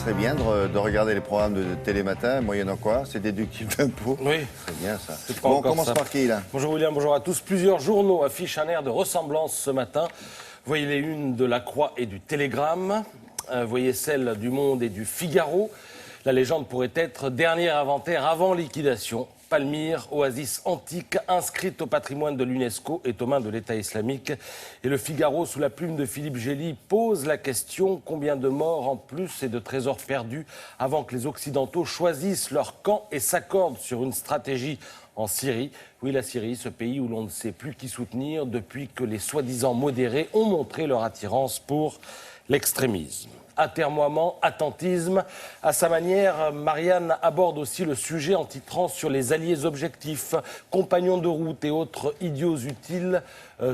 serait bien de regarder les programmes de Télématin, moyennant quoi c'est déductible d'impôts. Oui. C'est bien ça. Bon, On commence par qui, là? Bonjour William, bonjour à tous. Plusieurs journaux affichent un air de ressemblance ce matin. Voyez les unes de La Croix et du Télégramme. Voyez celle du Monde et du Figaro. La légende pourrait être dernier inventaire avant liquidation. Palmyre, oasis antique, inscrite au patrimoine de l'UNESCO, est aux mains de l'État islamique. Et le Figaro, sous la plume de Philippe Gély, pose la question: combien de morts en plus et de trésors perdus avant que les Occidentaux choisissent leur camp et s'accordent sur une stratégie en Syrie? Oui, la Syrie, ce pays où l'on ne sait plus qui soutenir depuis que les soi-disant modérés ont montré leur attirance pour l'extrémisme. Atermoiement, attentisme. À sa manière, Marianne aborde aussi le sujet en titrant sur les alliés objectifs, compagnons de route et autres idiots utiles,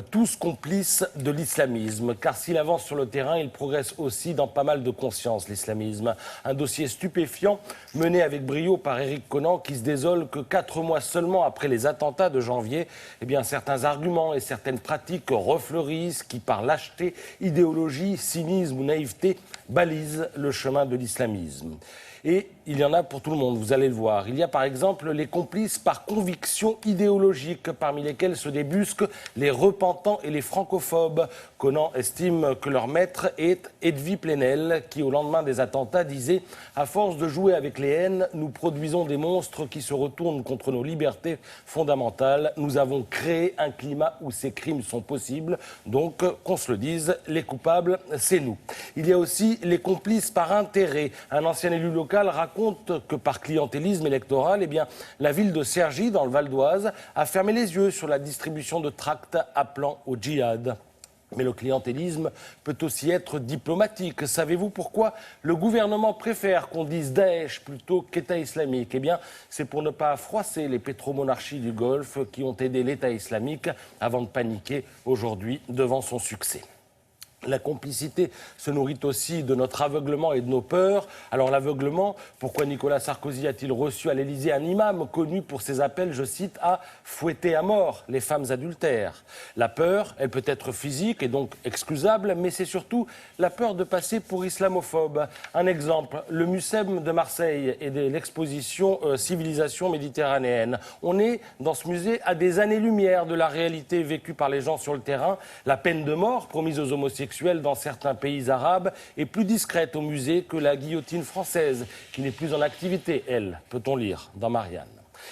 tous complices de l'islamisme. Car s'il avance sur le terrain, il progresse aussi dans pas mal de conscience, l'islamisme. Un dossier stupéfiant mené avec brio par Éric Conan qui se désole que 4 mois seulement après les attentats de janvier, eh bien, certains arguments et certaines pratiques refleurissent qui, par lâcheté, idéologie, cynisme ou naïveté, balise le chemin de l'islamisme. Et il y en a pour tout le monde, vous allez le voir. Il y a par exemple les complices par conviction idéologique, parmi lesquels se débusquent les repentants et les francophobes. Conan estime que leur maître est Edwy Plenel, qui au lendemain des attentats disait « À force de jouer avec les haines, nous produisons des monstres qui se retournent contre nos libertés fondamentales. Nous avons créé un climat où ces crimes sont possibles. Donc, qu'on se le dise, les coupables, c'est nous. » Il y a aussi les complices par intérêt. Un ancien élu local raconte que par clientélisme électoral, eh bien, la ville de Cergy, dans le Val d'Oise, a fermé les yeux sur la distribution de tracts appelant au djihad. Mais le clientélisme peut aussi être diplomatique. Savez-vous pourquoi le gouvernement préfère qu'on dise Daesh plutôt qu'État islamique? Eh bien, c'est pour ne pas froisser les pétromonarchies du Golfe qui ont aidé l'État islamique avant de paniquer aujourd'hui devant son succès. La complicité se nourrit aussi de notre aveuglement et de nos peurs. Alors l'aveuglement, pourquoi Nicolas Sarkozy a-t-il reçu à l'Élysée un imam connu pour ses appels, je cite, à fouetter à mort les femmes adultères? La peur, elle peut être physique et donc excusable, mais c'est surtout la peur de passer pour islamophobe. Un exemple, le Mucem de Marseille et de l'exposition Civilisation méditerranéenne. On est dans ce musée à des années-lumière de la réalité vécue par les gens sur le terrain. La peine de mort promise aux homosexuels dans certains pays arabes est plus discrète au musée que la guillotine française, qui n'est plus en activité, elle, peut-on lire dans Marianne.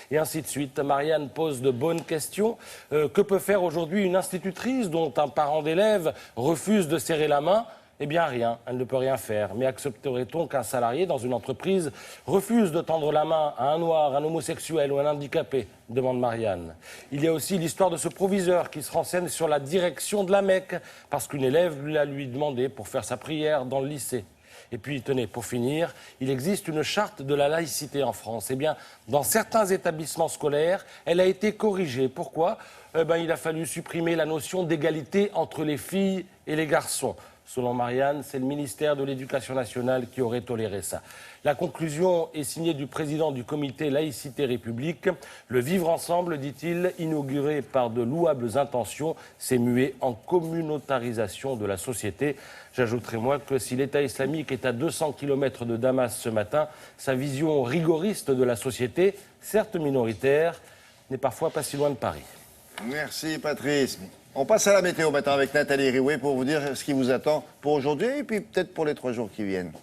Et ainsi de suite. Marianne pose de bonnes questions. Que peut faire aujourd'hui une institutrice dont un parent d'élève refuse de serrer la main? Eh bien rien, elle ne peut rien faire. Mais accepterait-on qu'un salarié dans une entreprise refuse de tendre la main à un noir, un homosexuel ou un handicapé? Demande Marianne. Il y a aussi l'histoire de ce proviseur qui se renseigne sur la direction de la Mecque parce qu'une élève l'a lui demandé pour faire sa prière dans le lycée. Et puis, tenez, pour finir, il existe une charte de la laïcité en France. Eh bien, dans certains établissements scolaires, elle a été corrigée. Pourquoi? Il a fallu supprimer la notion d'égalité entre les filles et les garçons. Selon Marianne, c'est le ministère de l'Éducation nationale qui aurait toléré ça. La conclusion est signée du président du comité Laïcité République. Le vivre ensemble, dit-il, inauguré par de louables intentions, s'est mué en communautarisation de la société. J'ajouterai moi que si l'État islamique est à 200 km de Damas ce matin, sa vision rigoriste de la société, certes minoritaire, n'est parfois pas si loin de Paris. Merci Patrice. On passe à la météo maintenant avec Nathalie Riouet pour vous dire ce qui vous attend pour aujourd'hui et puis peut-être pour les 3 jours qui viennent.